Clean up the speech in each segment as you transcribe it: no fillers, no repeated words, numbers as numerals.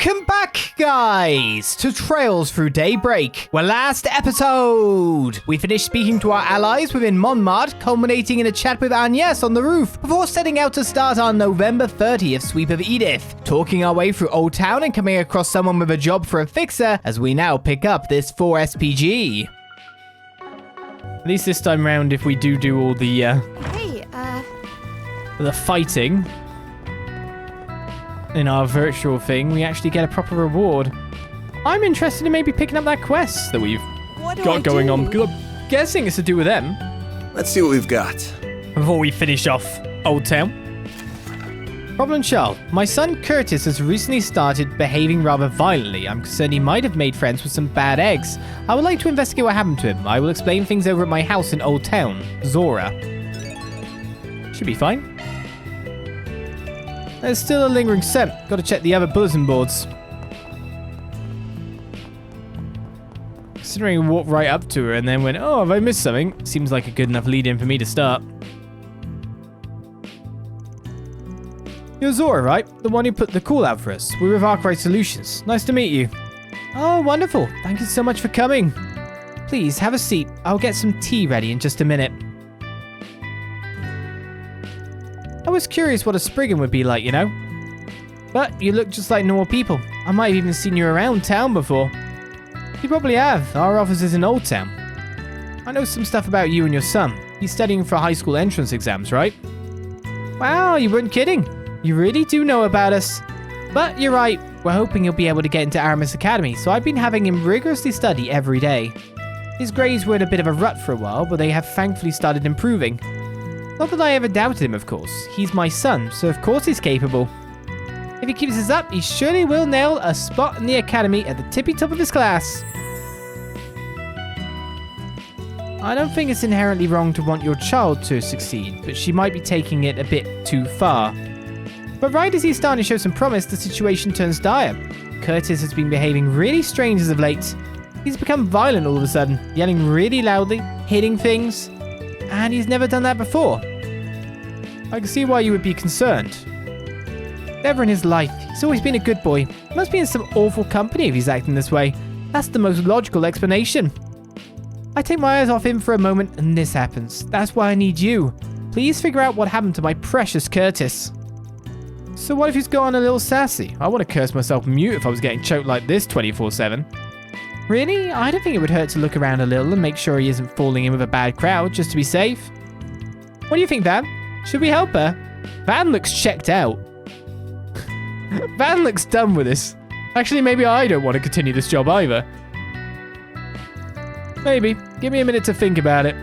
Welcome back, guys, to Trails Through Daybreak. Well, last episode, we finished speaking to our allies within Monmart, culminating in a chat with Agnès on the roof, before setting out to start our November 30th sweep of Edith, talking our way through Old Town and coming across someone with a job for a fixer, as we now pick up this 4 SPG. At least this time round, if we do all the, the fighting in our virtual thing, we actually get a proper reward. I'm interested in maybe picking up that quest that we've got going on, because I'm guessing it's to do with them. Let's see what we've got. Before we finish off Old Town. Problem child. My son Curtis has recently started behaving rather violently. I'm concerned he might have made friends with some bad eggs. I would like to investigate what happened to him. I will explain things over at my house in Old Town. Zora. Should be fine. There's still a lingering scent. Gotta check the other bulletin boards. Considering we walked right up to her and then went, oh, have I missed something? Seems like a good enough lead-in for me to start. You're Zora, right? The one who put the call out for us. We're with Arkride Solutions. Nice to meet you. Oh, wonderful. Thank you so much for coming. Please, have a seat. I'll get some tea ready in just a minute. I was curious what a Spriggan would be like, you know? But you look just like normal people. I might have even seen you around town before. You probably have. Our office is in Old Town. I know some stuff about you and your son. He's studying for high school entrance exams, right? Wow, you weren't kidding. You really do know about us. But you're right. We're hoping he'll be able to get into Aramis Academy, so I've been having him rigorously study every day. His grades were in a bit of a rut for a while, but they have thankfully started improving. Not that I ever doubted him, of course. He's my son, so of course he's capable. If he keeps this up, he surely will nail a spot in the academy at the tippy top of his class. I don't think it's inherently wrong to want your child to succeed, but she might be taking it a bit too far. But right as he's starting to show some promise, the situation turns dire. Curtis has been behaving really strange as of late. He's become violent all of a sudden, yelling really loudly, hitting things, and he's never done that before. I can see why you would be concerned. Never in his life. He's always been a good boy. He must be in some awful company if he's acting this way. That's the most logical explanation. I take my eyes off him for a moment and this happens. That's why I need you. Please figure out what happened to my precious Curtis. So what if he's gone a little sassy? I want to curse myself mute if I was getting choked like this 24/7. Really? I don't think it would hurt to look around a little and make sure he isn't falling in with a bad crowd just to be safe. What do you think, Van? Should we help her? Van looks checked out. Van looks done with this. Actually, maybe I don't want to continue this job either. Maybe. Give me a minute to think about it.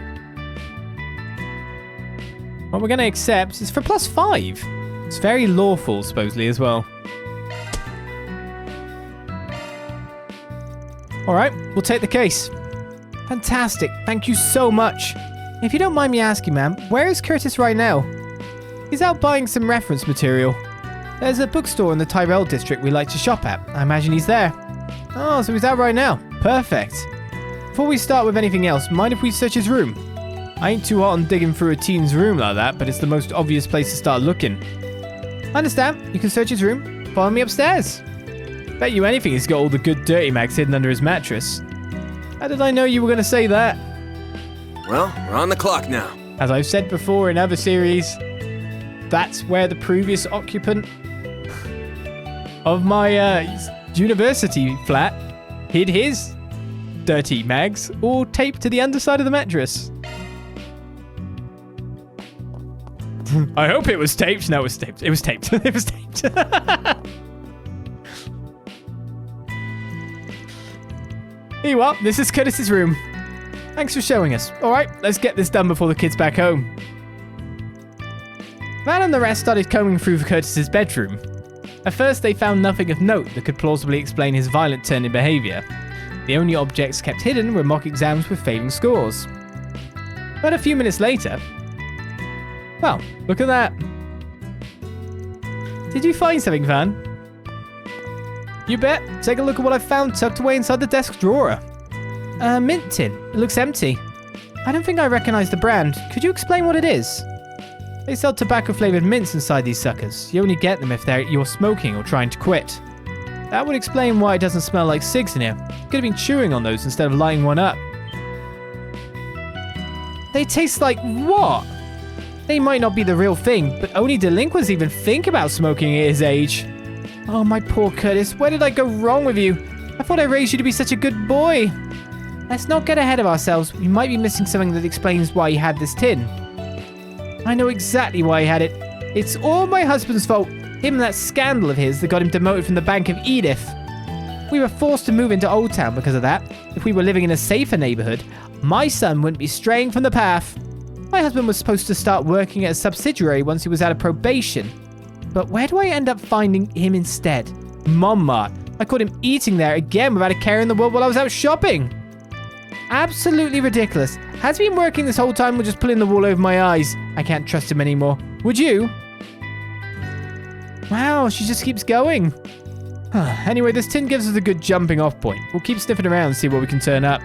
What we're going to accept is for +5. It's very lawful, supposedly, as well. Alright, we'll take the case. Fantastic. Thank you so much. If you don't mind me asking, ma'am, where is Curtis right now? He's out buying some reference material. There's a bookstore in the Tyrell district we like to shop at. I imagine he's there. Oh, so he's out right now. Perfect. Before we start with anything else, mind if we search his room? I ain't too hot on digging through a teen's room like that, but it's the most obvious place to start looking. I understand. You can search his room. Follow me upstairs. Bet you anything he's got all the good dirty mags hidden under his mattress. How did I know you were going to say that? Well, we're on the clock now. As I've said before in other series, that's where the previous occupant of my university flat hid his dirty mags, all taped to the underside of the mattress. I hope it was taped. No, it was taped. It was taped. It was taped. Here you are. This is Curtis's room. Thanks for showing us. All right, let's get this done before the kid's back home. Van and the rest started combing through Curtis's bedroom. At first, they found nothing of note that could plausibly explain his violent turn in behavior. The only objects kept hidden were mock exams with failing scores. But a few minutes later... Well, look at that. Did you find something, Van? You bet. Take a look at what I found tucked away inside the desk drawer. A mint tin. It looks empty. I don't think I recognize the brand. Could you explain what it is? They sell tobacco-flavored mints inside these suckers. You only get them if you're smoking or trying to quit. That would explain why it doesn't smell like cigs in here. Could have been chewing on those instead of lighting one up. They taste like what? They might not be the real thing, but only delinquents even think about smoking at his age. Oh, my poor Curtis, where did I go wrong with you? I thought I raised you to be such a good boy. Let's not get ahead of ourselves. We might be missing something that explains why he had this tin. I know exactly why he had it. It's all my husband's fault. Him and that scandal of his that got him demoted from the Bank of Edith. We were forced to move into Old Town because of that. If we were living in a safer neighborhood, my son wouldn't be straying from the path. My husband was supposed to start working at a subsidiary once he was out of probation. But where do I end up finding him instead? Montmartre. I caught him eating there again without a care in the world while I was out shopping. Absolutely ridiculous. Has he been working this whole time or just pulling the wool over my eyes? I can't trust him anymore. Would you? Wow, she just keeps going. Anyway, this tin gives us a good jumping off point. We'll keep sniffing around and see what we can turn up.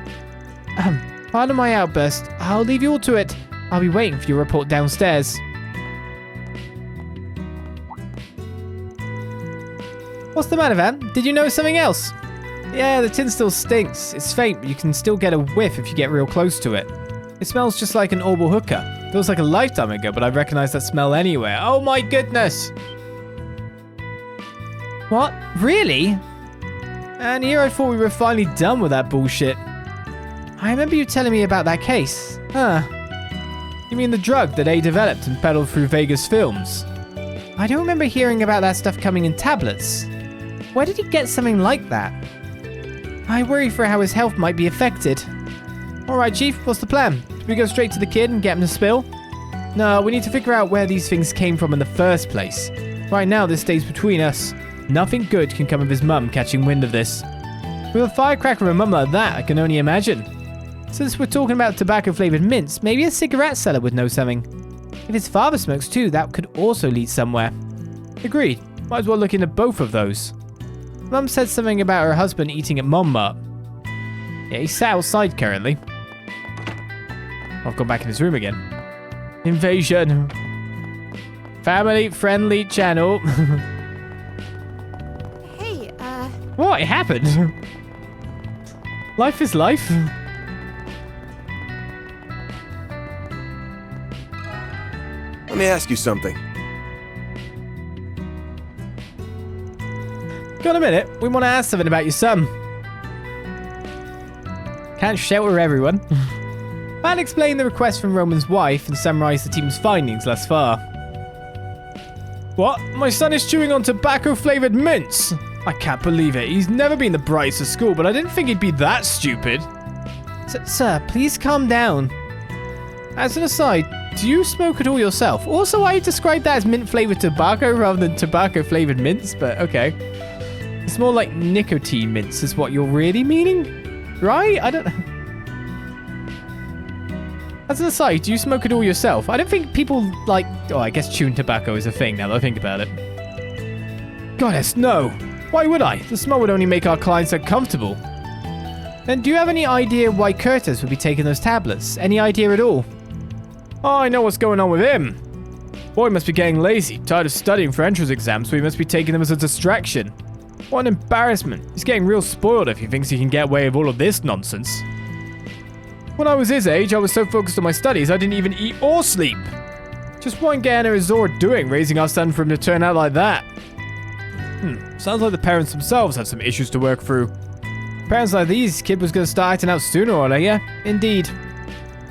Pardon my outburst. I'll leave you all to it. I'll be waiting for your report downstairs. What's the matter, Van? Did you notice something else? Yeah, the tin still stinks. It's faint, but you can still get a whiff if you get real close to it. It smells just like an Orbital hookah. Feels like a lifetime ago, but I recognize that smell anywhere. Oh my goodness! What? Really? And here I thought we were finally done with that bullshit. I remember you telling me about that case. Huh. You mean the drug that A developed and peddled through Vegas films? I don't remember hearing about that stuff coming in tablets. Where did he get something like that? I worry for how his health might be affected. Alright, Chief, what's the plan? Do we go straight to the kid and get him to spill? No, we need to figure out where these things came from in the first place. Right now, this stays between us. Nothing good can come of his mum catching wind of this. With a firecracker of a mum like that, I can only imagine. Since we're talking about tobacco-flavored mints, maybe a cigarette seller would know something. If his father smokes too, that could also lead somewhere. Agreed. Might as well look into both of those. Mum said something about her husband eating at Montmartre. Yeah, he's sat outside currently. I've gone back in his room again. Invasion. Family-friendly channel. Hey, What happened? Life is life. Let me ask you something. Got a minute? We want to ask something about your son. Can't shelter everyone. Van explained the request from Roman's wife and summarized the team's findings thus far. What? My son is chewing on tobacco-flavored mints? I can't believe it. He's never been the brightest at school, but I didn't think he'd be that stupid. Sir, please calm down. As an aside, do you smoke at all yourself? Also, I described that as mint-flavored tobacco rather than tobacco-flavored mints, but okay. It's more like nicotine mints is what you're really meaning? Right? I don't... As an aside, do you smoke it all yourself? I don't think people like... Oh, I guess chewing tobacco is a thing now that I think about it. Goddess, no. Why would I? The smell would only make our clients uncomfortable. Then do you have any idea why Curtis would be taking those tablets? Any idea at all? Oh, I know what's going on with him. Boy must be getting lazy, tired of studying for entrance exams, so he must be taking them as a distraction. What an embarrassment. He's getting real spoiled if he thinks he can get away with all of this nonsense. When I was his age, I was so focused on my studies, I didn't even eat or sleep. Just what Anna is Zora doing, raising our son for him to turn out like that? Sounds like the parents themselves have some issues to work through. Parents like these, kid was going to start acting out sooner or later. Indeed.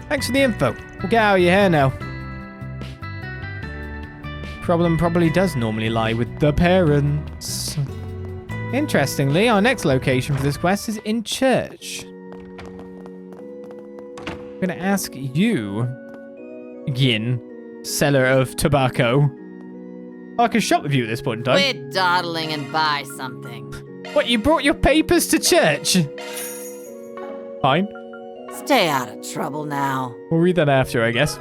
Thanks for the info. We'll get out of your hair now. Problem probably does normally lie with the parents. Interestingly, our next location for this quest is in church. I'm going to ask you, Yin, seller of tobacco. I can shop with you at this point in time. quit dawdling and buy something. What, you brought your papers to church? Fine. Stay out of trouble now. We'll read that after, I guess.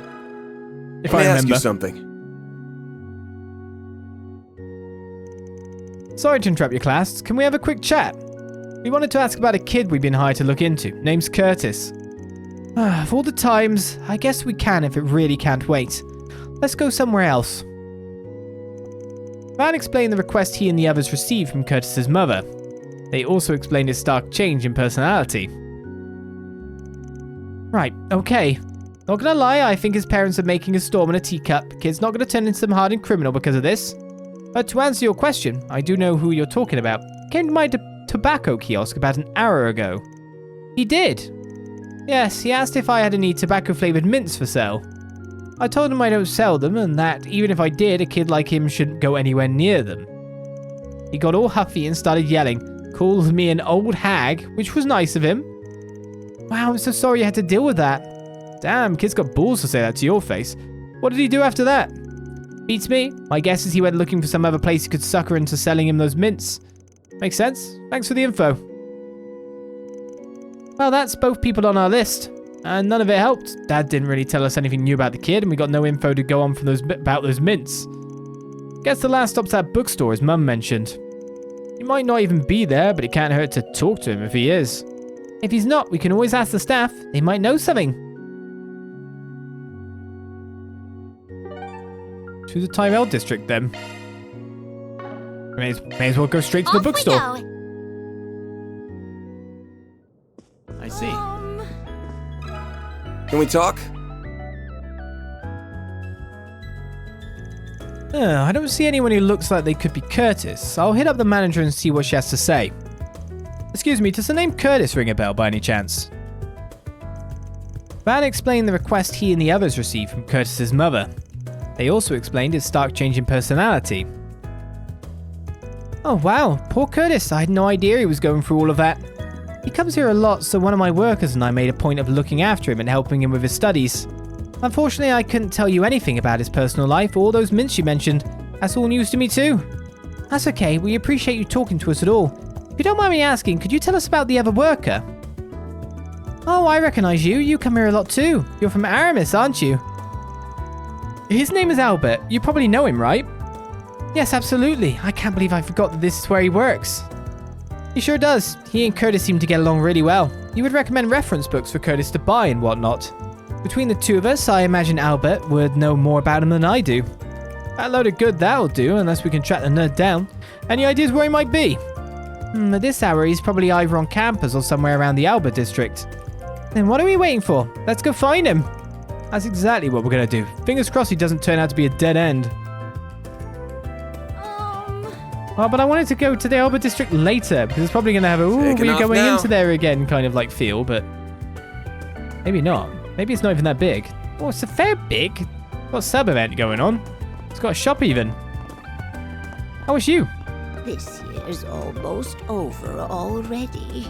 If Let I me ask remember. you something. Sorry to interrupt your class. Can we have a quick chat? We wanted to ask about a kid we've been hired to look into. Name's Curtis. Of all the times, I guess we can if it really can't wait. Let's go somewhere else. Van explained the request he and the others received from Curtis's mother. They also explained his stark change in personality. Right, okay. Not gonna lie, I think his parents are making a storm in a teacup. Kid's not gonna turn into some hardened criminal because of this. But to answer your question, I do know who you're talking about. Came to my tobacco kiosk about an hour ago. He did. Yes, he asked if I had any tobacco-flavored mints for sale. I told him I don't sell them, and that even if I did, a kid like him shouldn't go anywhere near them. He got all huffy and started yelling, called me an old hag, which was nice of him. Wow, I'm so sorry you had to deal with that. Damn, kid's got balls to say that to your face. What did he do after that? Beats me. My guess is he went looking for some other place he could sucker into selling him those mints. Makes sense. Thanks for the info. Well, that's both people on our list. And none of it helped. Dad didn't really tell us anything new about the kid, and we got no info to go on from about those mints. Guess the last stop's that bookstore his mum mentioned. He might not even be there, but it can't hurt to talk to him if he is. If he's not, we can always ask the staff. They might know something. To the Tyrell district, then. May as well go straight to the bookstore. I see. Can we talk? I don't see anyone who looks like they could be Curtis. I'll hit up the manager and see what she has to say. Excuse me, does the name Curtis ring a bell by any chance? Van explained the request he and the others received from Curtis's mother. They also explained his stark change in personality. Oh wow, poor Curtis, I had no idea he was going through all of that. He comes here a lot, so one of my workers and I made a point of looking after him and helping him with his studies. Unfortunately, I couldn't tell you anything about his personal life or those mints you mentioned. That's all news to me too. That's okay, we appreciate you talking to us at all. If you don't mind me asking, could you tell us about the other worker? Oh, I recognize you. You come here a lot too. You're from Aramis, aren't you? His name is Albert. You probably know him, right? Yes, absolutely. I can't believe I forgot that this is where he works. He sure does. He and Curtis seem to get along really well. You would recommend reference books for Curtis to buy and whatnot. Between the two of us, I imagine Albert would know more about him than I do. That load of good that'll do, unless we can track the nerd down. Any ideas where he might be? At this hour, he's probably either on campus or somewhere around the Albert district. Then what are we waiting for? Let's go find him. That's exactly what we're going to do. Fingers crossed he doesn't turn out to be a dead end. Oh, but I wanted to go to the Albert district later, because it's probably going to have a, ooh, we're going into there again kind of like feel, but maybe not. Maybe it's not even that big. Oh, it's a fair big. Got a sub event going on. It's got a shop even. How was you? This year's almost over already.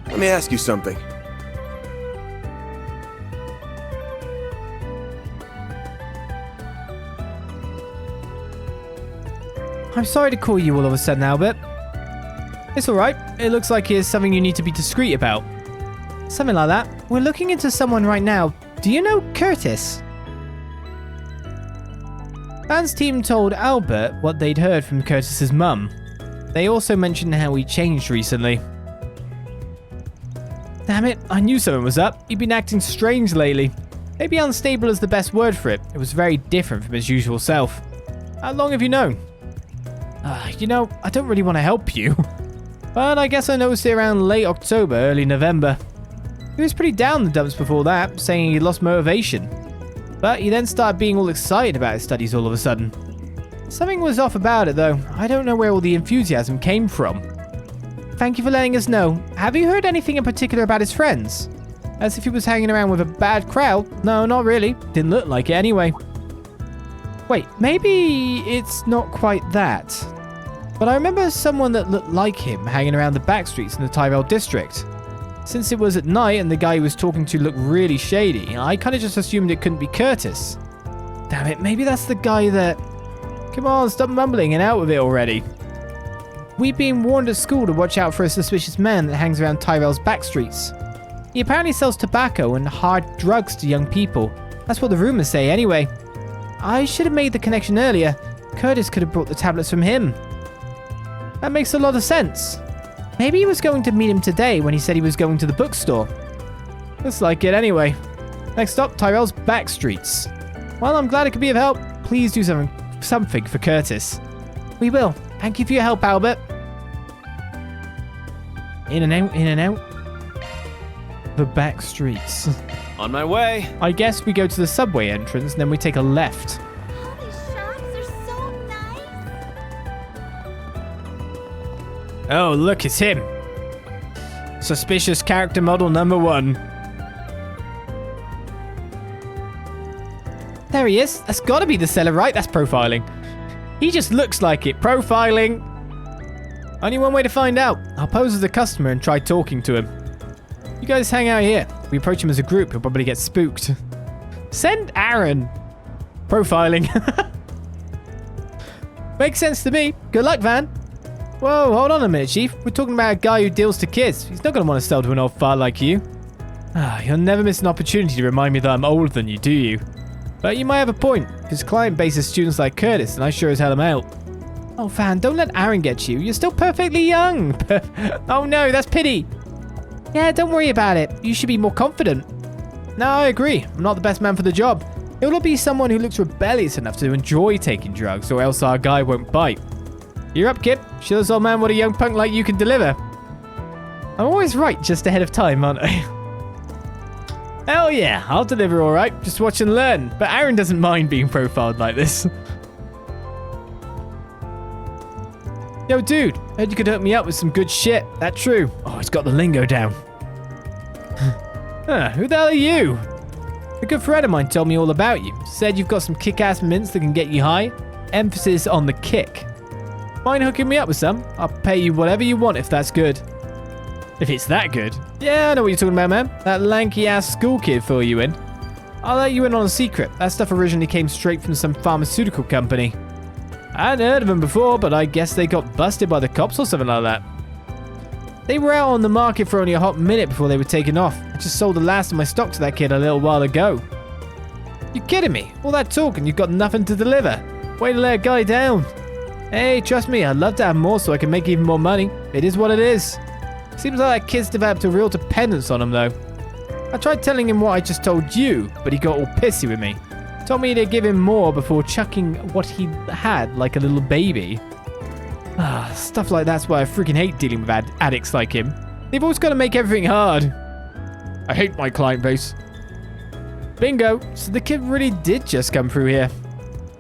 Let me ask you something. I'm sorry to call you all of a sudden, Albert. It's alright. It looks like it's something you need to be discreet about. Something like that. We're looking into someone right now. Do you know Curtis? Van's team told Albert what they'd heard from Curtis's mum. They also mentioned how he changed recently. Damn it, I knew something was up. He'd been acting strange lately. Maybe unstable is the best word for it. It was very different from his usual self. How long have you known? You know, I don't really want to help you. But I guess I noticed it around late October, early November. He was pretty down in the dumps before that, saying he lost motivation. But he then started being all excited about his studies all of a sudden. Something was off about it though. I don't know where all the enthusiasm came from. Thank you for letting us know. Have you heard anything in particular about his friends? As if he was hanging around with a bad crowd? No, not really. Didn't look like it anyway. Wait, maybe it's not quite that. But I remember someone that looked like him hanging around the back streets in the Tyrell district. Since it was at night and the guy he was talking to looked really shady, I kind of just assumed it couldn't be Curtis. Damn it, maybe that's the guy that... Come on, stop mumbling and out with it already. We've been warned at school to watch out for a suspicious man that hangs around Tyrell's back streets. He apparently sells tobacco and hard drugs to young people. That's what the rumors say anyway. I should have made the connection earlier. Curtis could have brought the tablets from him. That makes a lot of sense. Maybe he was going to meet him today when he said he was going to the bookstore. Looks like it anyway. Next stop, Tyrell's back streets. Well, I'm glad it could be of help. Please do something for Curtis. We will. Thank you for your help, Albert. In and out, in and out. The back streets. On my way. I guess we go to the subway entrance and then we take a left. All these shops are so nice. Oh, look, it's him. Suspicious character model number 1. There he is. That's gotta be the seller, right? That's profiling. He just looks like it. Profiling. Only one way to find out. I'll pose as a customer and try talking to him. You guys hang out here. If we approach him as a group, he'll probably get spooked. Send Aaron. Profiling. Makes sense to me. Good luck, Van. Whoa, hold on a minute, Chief. We're talking about a guy who deals to kids. He's not going to want to sell to an old fart like you. You'll never miss an opportunity to remind me that I'm older than you, do you? But you might have a point. His client base is students like Curtis, and I sure as hell am out. Oh, Van, don't let Aaron get you. You're still perfectly young. Oh no, that's pity. Yeah, don't worry about it. You should be more confident. No, I agree. I'm not the best man for the job. It will be someone who looks rebellious enough to enjoy taking drugs, or else our guy won't bite. You're up, kid. Show this old man what a young punk like you can deliver. I'm always right just ahead of time, aren't I? Hell yeah, I'll deliver all right. Just watch and learn. But Aaron doesn't mind being profiled like this. Yo, dude, heard you could hook me up with some good shit. That true? Oh, he's got the lingo down. Who the hell are you? A good friend of mine told me all about you. Said you've got some kick-ass mints that can get you high. Emphasis on the kick. Mind hooking me up with some? I'll pay you whatever you want if that's good. If it's that good? Yeah, I know what you're talking about, man. That lanky-ass school kid for you in. I'll let you in on a secret. That stuff originally came straight from some pharmaceutical company. I hadn't heard of them before, but I guess they got busted by the cops or something like that. They were out on the market for only a hot minute before they were taken off. I just sold the last of my stock to that kid a little while ago. You kidding me? All that talk and you've got nothing to deliver. Way to let a guy down. Hey, trust me, I'd love to have more so I can make even more money. It is what it is. Seems like that kid's developed a real dependence on him, though. I tried telling him what I just told you, but he got all pissy with me. Told me to give him more before chucking what he had like a little baby. Stuff like that's why I freaking hate dealing with addicts like him. They've always got to make everything hard. I hate my client base. Bingo. So the kid really did just come through here.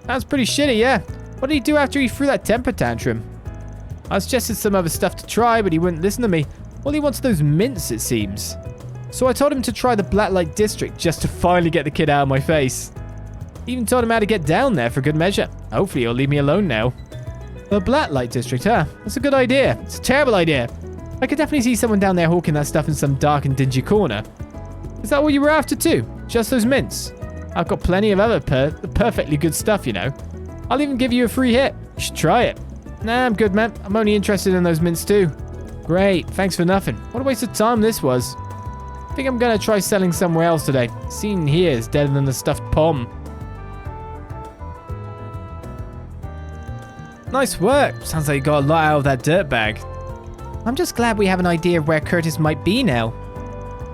That's pretty shitty, yeah. What did he do after he threw that temper tantrum? I suggested some other stuff to try, but he wouldn't listen to me. All he wants are those mints, it seems. So I told him to try the Blacklight District just to finally get the kid out of my face. Even told him how to get down there for good measure. Hopefully he'll leave me alone now. The Blacklight District, huh? That's a good idea. It's a terrible idea. I could definitely see someone down there hawking that stuff in some dark and dingy corner. Is that what you were after too? Just those mints? I've got plenty of other perfectly good stuff, you know. I'll even give you a free hit. You should try it. Nah, I'm good, man. I'm only interested in those mints too. Great. Thanks for nothing. What a waste of time this was. I think I'm going to try selling somewhere else today. Seeing here is deader than the stuffed pom. Nice work. Sounds like you got a lot out of that dirt bag. I'm just glad we have an idea of where Curtis might be now.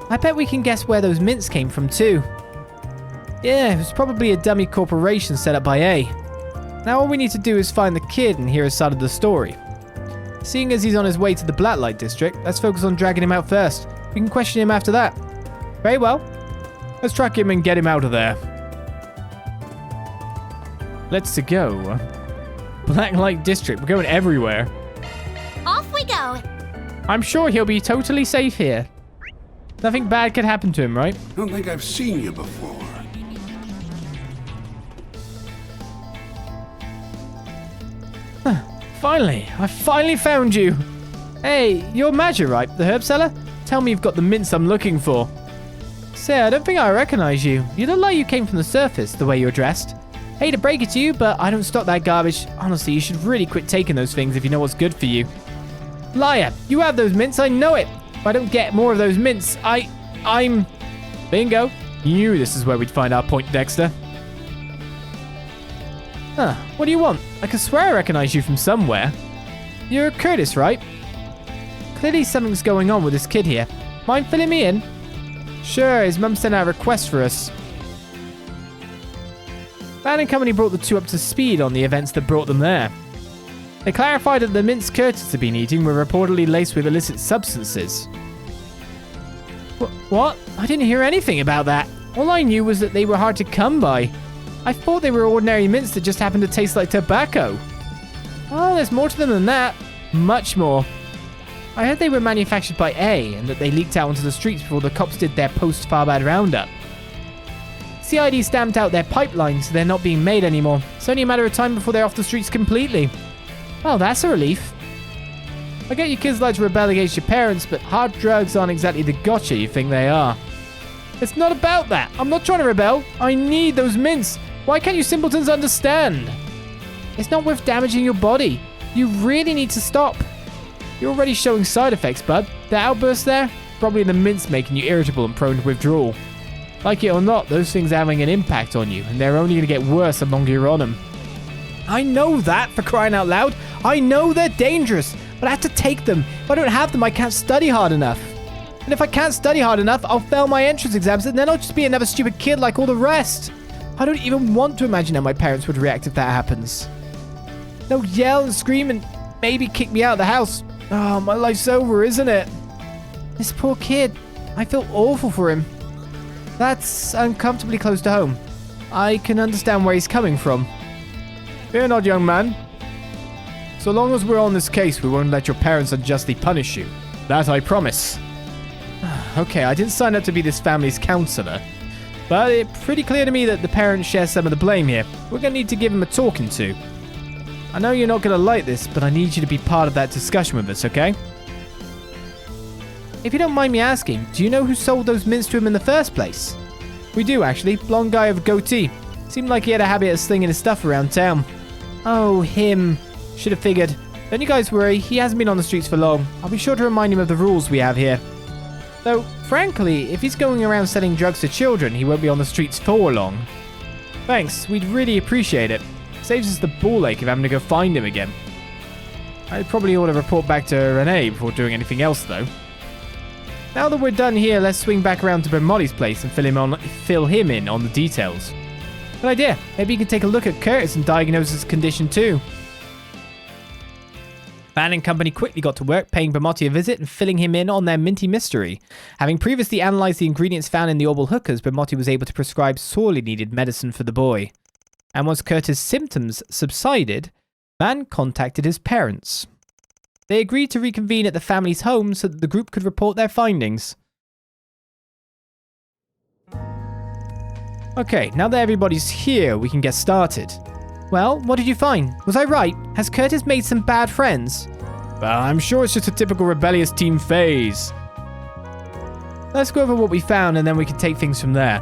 I bet we can guess where those mints came from too. Yeah, it was probably a dummy corporation set up by A. Now all we need to do is find the kid and hear his side of the story. Seeing as he's on his way to the Blacklight District, let's focus on dragging him out first. We can question him after that. Very well. Let's track him and get him out of there. Let's go. Blacklight District. We're going everywhere. Off we go. I'm sure he'll be totally safe here. Nothing bad could happen to him, right? Don't think I've seen you before. Finally, I finally found you. Hey, you're Major, right? The herb seller? Tell me you've got the mints I'm looking for. Say, I don't think I recognize you. You look like you came from the surface, the way you're dressed. Hate to break it to you, but I don't stock that garbage. Honestly, you should really quit taking those things if you know what's good for you. Liar, you have those mints, I know it. If I don't get more of those mints, I'm... Bingo. Knew this is where we'd find our point, Dexter. Huh, what do you want? I could swear I recognize you from somewhere. You're Curtis, right? Clearly something's going on with this kid here. Mind filling me in? Sure, his mum sent out a request for us. Van and company brought the two up to speed on the events that brought them there. They clarified that the mints Curtis had been eating were reportedly laced with illicit substances. What? I didn't hear anything about that. All I knew was that they were hard to come by. I thought they were ordinary mints that just happened to taste like tobacco. Oh, there's more to them than that. Much more. I heard they were manufactured by A and that they leaked out onto the streets before the cops did their post-Farbad roundup. CID stamped out their pipeline, so they're not being made anymore. It's only a matter of time before they're off the streets completely. Well, that's a relief. I get you kids like to rebel against your parents, but hard drugs aren't exactly the gotcha you think they are. It's not about that. I'm not trying to rebel. I need those mints. Why can't you simpletons understand? It's not worth damaging your body. You really need to stop. You're already showing side effects, bud. The outburst there? Probably the mints making you irritable and prone to withdrawal. Like it or not, those things are having an impact on you, and they're only going to get worse the longer you're on them. I know that, for crying out loud. I know they're dangerous, but I have to take them. If I don't have them, I can't study hard enough. And if I can't study hard enough, I'll fail my entrance exams, and then I'll just be another stupid kid like all the rest. I don't even want to imagine how my parents would react if that happens. They'll yell and scream and maybe kick me out of the house. Oh, my life's over, isn't it? This poor kid. I feel awful for him. That's uncomfortably close to home. I can understand where he's coming from. Fear not, young man. So long as we're on this case, we won't let your parents unjustly punish you. That I promise. Okay, I didn't sign up to be this family's counselor. But it's pretty clear to me that the parents share some of the blame here. We're going to need to give them a talking to. I know you're not going to like this, but I need you to be part of that discussion with us, okay? If you don't mind me asking, do you know who sold those mints to him in the first place? We do, actually. Blonde guy with a goatee. Seemed like he had a habit of slinging his stuff around town. Oh, him. Should have figured. Don't you guys worry, he hasn't been on the streets for long. I'll be sure to remind him of the rules we have here. Though, frankly, if he's going around selling drugs to children, he won't be on the streets for long. Thanks, we'd really appreciate it. Saves us the ball ache of having to go find him again. I probably ought to report back to Renee before doing anything else, though. Now that we're done here, let's swing back around to Bermotti's place and fill him in on the details. Good idea. Maybe you can take a look at Curtis and diagnose his condition too. Van and company quickly got to work, paying Bermotti a visit and filling him in on their minty mystery. Having previously analysed the ingredients found in the Orbital hookers, Bermotti was able to prescribe sorely needed medicine for the boy. And once Curtis' symptoms subsided, Van contacted his parents. They agreed to reconvene at the family's home so that the group could report their findings. Okay, now that everybody's here, we can get started. Well, what did you find? Was I right? Has Curtis made some bad friends? Well, I'm sure it's just a typical rebellious teen phase. Let's go over what we found and then we can take things from there.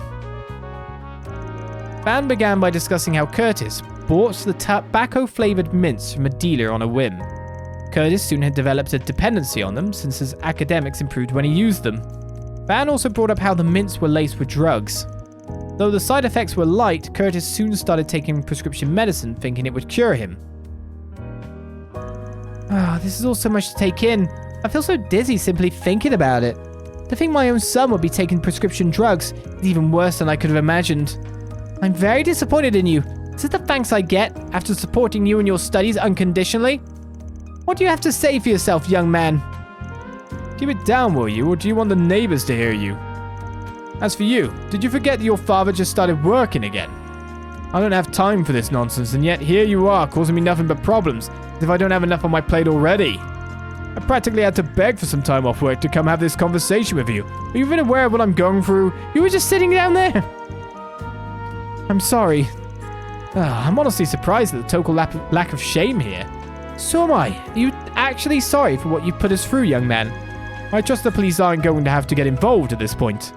Van began by discussing how Curtis bought the tobacco-flavored mints from a dealer on a whim. Curtis soon had developed a dependency on them since his academics improved when he used them. Van also brought up how the mints were laced with drugs. Though the side effects were light, Curtis soon started taking prescription medicine thinking it would cure him. This is all so much to take in. I feel so dizzy simply thinking about it. To think my own son would be taking prescription drugs is even worse than I could have imagined. I'm very disappointed in you. Is this the thanks I get after supporting you in your studies unconditionally? What do you have to say for yourself, young man? Keep it down, will you, or do you want the neighbors to hear you? As for you, did you forget that your father just started working again? I don't have time for this nonsense, and yet here you are, causing me nothing but problems, as if I don't have enough on my plate already. I practically had to beg for some time off work to come have this conversation with you. Are you even aware of what I'm going through? You were just sitting down there. I'm sorry. I'm honestly surprised at the total lack of shame here. So am I. Are you actually sorry for what you put us through, young man? I trust the police aren't going to have to get involved at this point.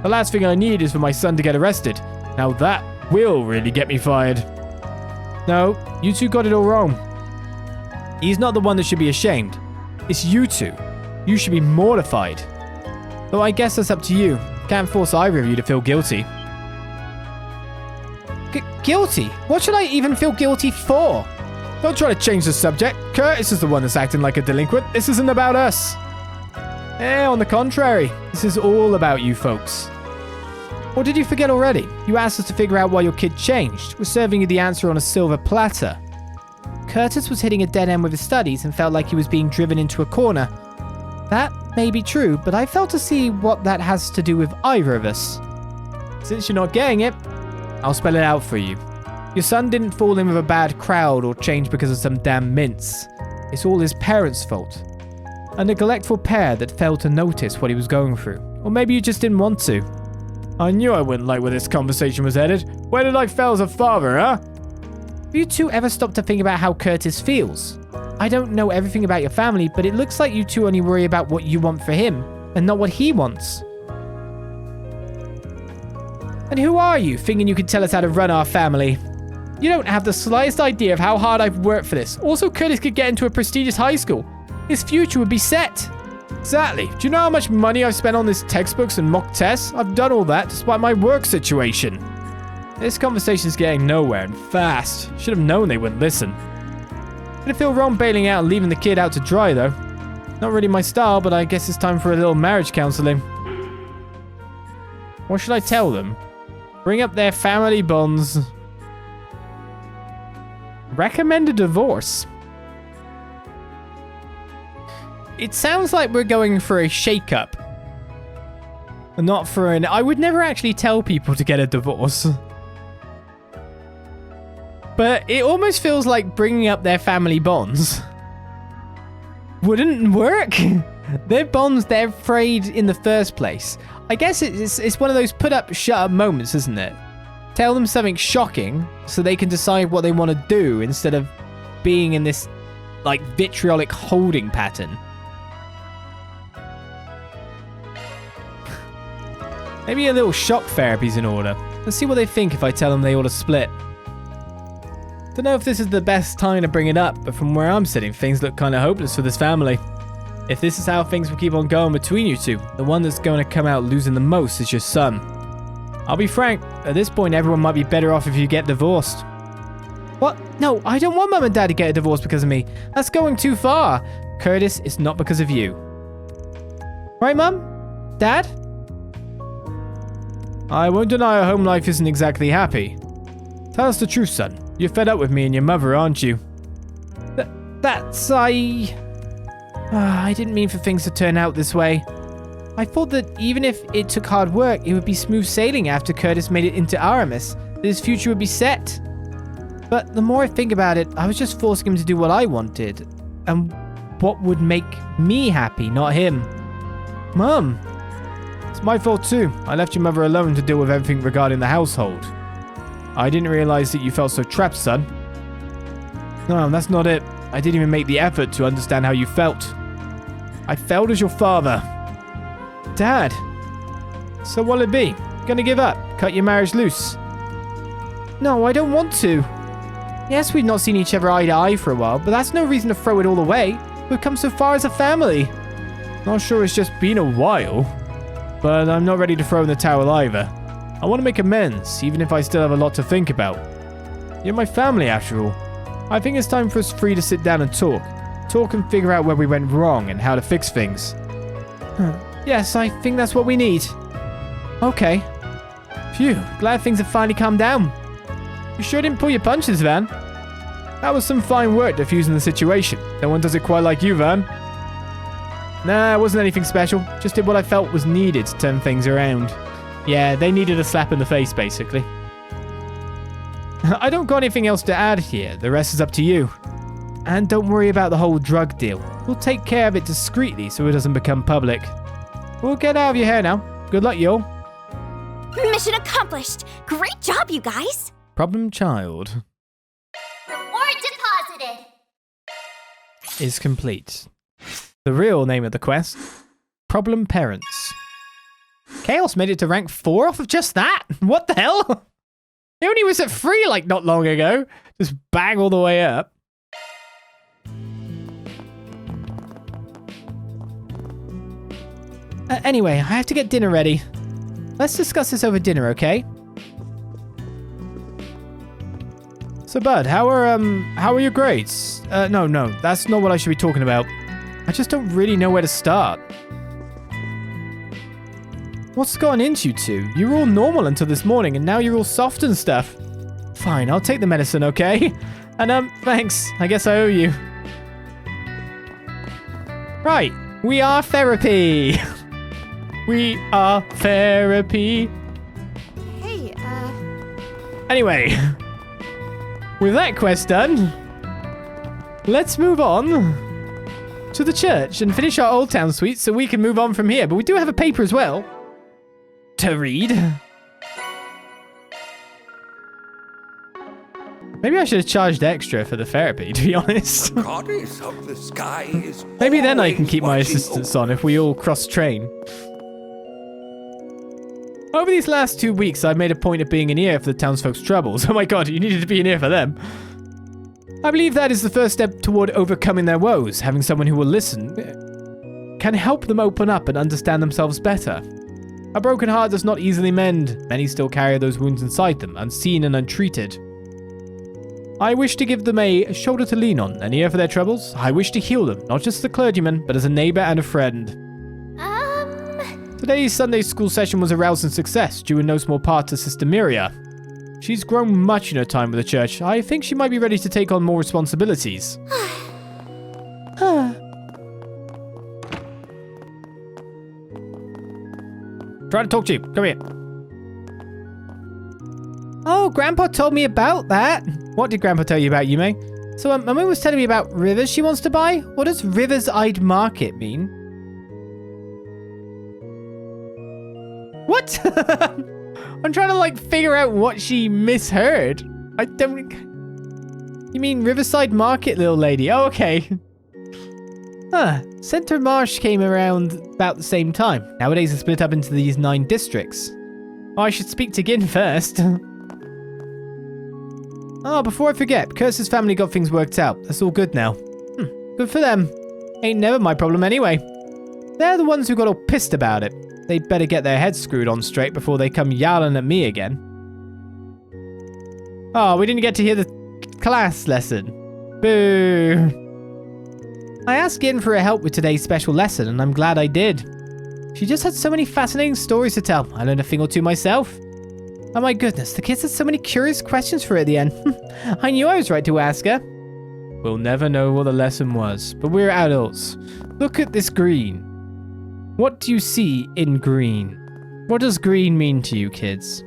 The last thing I need is for my son to get arrested. Now that will really get me fired. No, you two got it all wrong. He's not the one that should be ashamed. It's you two. You should be mortified. Though I guess that's up to you. Can't force either of you to feel guilty. Guilty? What should I even feel guilty for? Don't try to change the subject. Curtis is the one that's acting like a delinquent. This isn't about us. On the contrary, this is all about you folks. Or did you forget already? You asked us to figure out why your kid changed. We're serving you the answer on a silver platter. Curtis was hitting a dead end with his studies and felt like he was being driven into a corner. That may be true, but I fail to see what that has to do with either of us. Since you're not getting it, I'll spell it out for you. Your son didn't fall in with a bad crowd or change because of some damn mints. It's all his parents' fault. A neglectful pair that failed to notice what he was going through. Or maybe you just didn't want to. I knew I wouldn't like where this conversation was headed. Where did I fail as a father, huh? Have you two ever stopped to think about how Curtis feels? I don't know everything about your family, but it looks like you two only worry about what you want for him, and not what he wants. And who are you, thinking you can tell us how to run our family? You don't have the slightest idea of how hard I've worked for this. Also, Curtis could get into a prestigious high school. His future would be set. Exactly. Do you know how much money I've spent on these textbooks and mock tests? I've done all that despite my work situation. This conversation's getting nowhere and fast. Should have known they wouldn't listen. Gonna feel wrong bailing out and leaving the kid out to dry, though. Not really my style, but I guess it's time for a little marriage counseling. What should I tell them? Bring up their family bonds. Recommend a divorce. It sounds like we're going for a shake-up. Not for an... I would never actually tell people to get a divorce. But it almost feels like bringing up their family bonds wouldn't work. Their bonds, they're frayed in the first place. I guess it's one of those put up, shut up moments, isn't it? Tell them something shocking so they can decide what they want to do instead of being in this, like, vitriolic holding pattern. Maybe a little shock therapy's in order. Let's see what they think if I tell them they ought to split. Don't know if this is the best time to bring it up, but from where I'm sitting, things look kind of hopeless for this family. If this is how things will keep on going between you two, the one that's going to come out losing the most is your son. I'll be frank, at this point everyone might be better off if you get divorced. What? No, I don't want Mum and Dad to get a divorce because of me. That's going too far. Curtis, it's not because of you. Right, Mum? Dad? I won't deny our home life isn't exactly happy. Tell us the truth, son. You're fed up with me and your mother, aren't you? I didn't mean for things to turn out this way. I thought that even if it took hard work, it would be smooth sailing after Curtis made it into Aramis, that his future would be set. But the more I think about it, I was just forcing him to do what I wanted, and what would make me happy, not him. Mum, it's my fault too. I left your mother alone to deal with everything regarding the household. I didn't realize that you felt so trapped, son. No, that's not it. I didn't even make the effort to understand how you felt. I failed as your father. Dad. So what'll it be? Gonna give up? Cut your marriage loose? No, I don't want to. Yes, we've not seen each other eye to eye for a while, but that's no reason to throw it all away. We've come so far as a family. Not sure it's just been a while, but I'm not ready to throw in the towel either. I want to make amends, even if I still have a lot to think about. You're my family, after all. I think it's time for us three to sit down and talk. Talk and figure out where we went wrong and how to fix things. Yes, I think that's what we need. Okay. Phew, glad things have finally calmed down. You sure didn't pull your punches, Van. That was some fine work diffusing the situation. No one does it quite like you, Van. Nah, it wasn't anything special. Just did what I felt was needed to turn things around. Yeah, they needed a slap in the face, basically. I don't got anything else to add here. The rest is up to you. And don't worry about the whole drug deal. We'll take care of it discreetly so it doesn't become public. We'll get out of your hair now. Good luck, y'all. Mission accomplished. Great job, you guys. Problem child Reward deposited. is complete. The real name of the quest, Problem Parents. Chaos made it to rank 4 off of just that? What the hell? He only was at 3 like not long ago. Just bang all the way up. Anyway, I have to get dinner ready. Let's discuss this over dinner, okay? So, Bud, how are your grades? No, that's not what I should be talking about. I just don't really know where to start. What's gone into you two? You were all normal until this morning, and now you're all soft and stuff. Fine, I'll take the medicine, okay? And thanks. I guess I owe you. Right. We are therapy. We are therapy. Hey, Anyway, with that quest done, let's move on to the church and finish our Old Town suite so we can move on from here. But we do have a paper as well to read. Maybe I should have charged extra for the therapy, to be honest. Goddess of the sky is Maybe then I can always keep my watching assistants over on if we all cross-train. Over these last 2 weeks, I've made a point of being an ear for the townsfolk's troubles. Oh my god, you needed to be an ear for them. I believe that is the first step toward overcoming their woes. Having someone who will listen can help them open up and understand themselves better. A broken heart does not easily mend. Many still carry those wounds inside them, unseen and untreated. I wish to give them a shoulder to lean on, an ear for their troubles. I wish to heal them, not just as a clergyman, but as a neighbor and a friend. Today's Sunday school session was a rousing success, due in no small part to Sister Miria. She's grown much in her time with the church. I think she might be ready to take on more responsibilities. Trying to talk to you. Come here. Oh, Grandpa told me about that. What did Grandpa tell you about, Yume? So, Mummy was telling me about rivers she wants to buy. What does Riverside Market mean? What? I'm trying to, like, figure out what she misheard. I don't... You mean Riverside Market, little lady? Oh, okay. Center Marsh came around about the same time. Nowadays, it's split up into these 9 districts. Oh, I should speak to Gin first. Oh, before I forget, Curse's family got things worked out. That's all good now. Good for them. Ain't never my problem anyway. They're the ones who got all pissed about it. They'd better get their heads screwed on straight before they come yowling at me again. Oh, we didn't get to hear the class lesson. Boo. I asked Gin for her help with today's special lesson, and I'm glad I did. She just had so many fascinating stories to tell. I learned a thing or two myself. Oh my goodness, the kids had so many curious questions for her at the end. I knew I was right to ask her. We'll never know what the lesson was, but we're adults. Look at this green. What do you see in green? What does green mean to you, kids?